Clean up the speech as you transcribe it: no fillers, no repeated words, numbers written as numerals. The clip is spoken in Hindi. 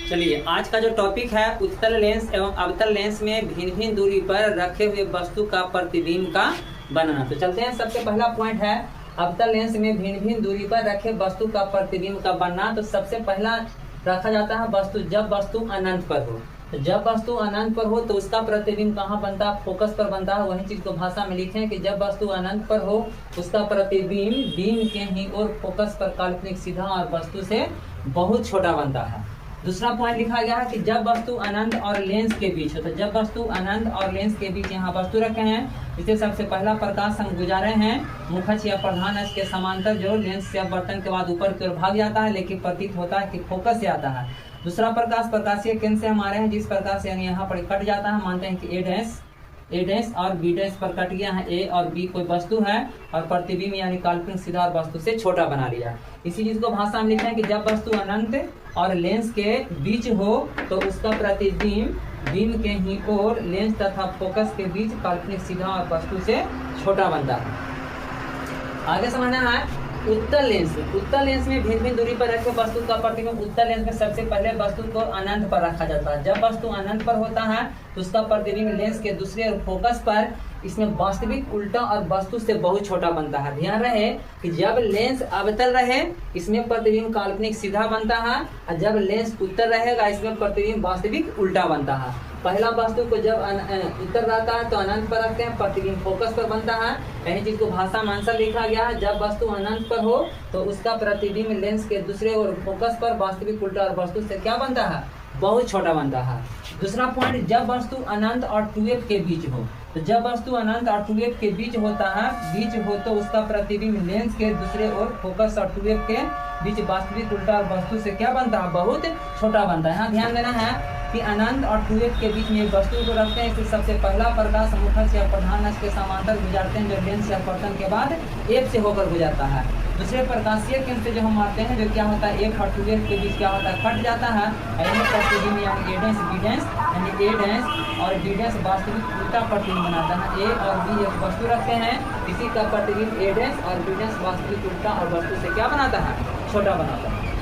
चलिए आज का जो टॉपिक है उत्तल लेंस एवं अवतल लेंस में भिन्न भिन्न दूरी पर रखे हुए वस्तु का प्रतिबिंब का बनाना। तो चलते हैं, सबसे पहला पॉइंट है अवतल लेंस में भिन्न भिन्न दूरी पर रखे वस्तु का प्रतिबिंब का बनना। तो सबसे पहला रखा जाता है वस्तु, जब वस्तु अनंत पर हो। तो जब वस्तु अनंत पर हो तो उसका प्रतिबिंब कहाँ बनता है? फोकस पर बनता है। वही चीज को भाषा में लिखे हैं कि जब वस्तु अनंत पर हो उसका प्रतिबिंब बीम के ही और फोकस पर काल्पनिक सीधा और वस्तु से बहुत छोटा बनता है। दूसरा पॉइंट लिखा गया है कि जब वस्तु अनंत और लेंस के बीच हो। तो जब वस्तु अनंत और लेंस के बीच यहाँ वस्तु रखे हैं, इसे सबसे पहला प्रकाश हम गुजारे हैं मुखच या प्रधान अक्ष के समांतर, जो लेंस से अपवर्तन के बाद ऊपर की ओर भाग जाता है, लेकिन प्रतीत होता है कि फोकस से आता है। दूसरा प्रकाश प्रकाशीय केंद्र से हमारे हैं, जिस प्रकार से यानी यहाँ पर कट जाता है। मानते हैं कि ए डैश और बी डैश पर कट गया है। ए और बी कोई वस्तु है और प्रतिबिंब यानी काल्पनिक सीधा और वस्तु से छोटा बना लिया। इसी चीज को भाषा में लिखा है कि जब वस्तु अनंत और लेंस के बीच हो तो उसका प्रतिबिंब बीम के ही ओर लेंस तथा फोकस के बीच काल्पनिक सीधा और वस्तु से छोटा बनता है। आगे समझना है उत्तल लेंस। उत्तल लेंस में भिन्न भिन्न दूरी पर रखे वस्तु का प्रतिबिंब। उत्तल लेंस में सबसे पहले वस्तु को अनंत पर रखा जाता है। जब वस्तु अनंत पर होता है तो उसका प्रतिबिंब लेंस के दूसरे फोकस पर, इसमें वास्तविक उल्टा और वस्तु से बहुत छोटा बनता है। ध्यान रहे कि जब लेंस अवतल रहे इसमें प्रतिबिंब काल्पनिक सीधा बनता है, और जब लेंस उत्तल रहेगा इसमें प्रतिबिंब वास्तविक उल्टा बनता है। पहला वस्तु को जब उत्तर रहता है तो अनंत पर रखते हैं, प्रतिबिंब फोकस पर बनता है। यही चीज को भाषा में आंसर लिखा गया है, जब वस्तु अनंत पर हो तो उसका प्रतिबिंब लेंस के दूसरे और फोकस पर वास्तविक उल्टा और वस्तु से क्या बनता है? बहुत छोटा बनता है। दूसरा पॉइंट, जब वस्तु अनंत और 2f के बीच हो। तो जब वस्तु अनंत और 2f के बीच होता है तो उसका प्रतिबिंब लेंस के दूसरे और फोकस और 2f के बीच वास्तविक उल्टा और वस्तु से क्या बनता है? बहुत छोटा बनता है। यहाँ ध्यान देना है कि अनंत और 2f के बीच में एक वस्तु को रखते हैं, इसलिए सबसे पहला प्रकाश मुखच या प्रधान अक्ष के समांतर गुजारते हैं, जो लेंस से अपवर्तन के बाद f से होकर गुजरता है। दूसरे प्रकाशीय केंद्र से जो हम मारते हैं, जो क्या होता है f और 2f के बीच क्या होता है? कट जाता है। प्रतिबिंब यानी ए डैश बी डैश यानी ए डैश और बी डैश वास्तविक उल्टा प्रतिबिंब बनाता है। ए और बी एक वस्तु रखते हैं, इसी का प्रतिबिंब ए डैश और बी डैश वास्तविक उल्टा और वस्तु से क्या बनाता है? छोटा बनाता है।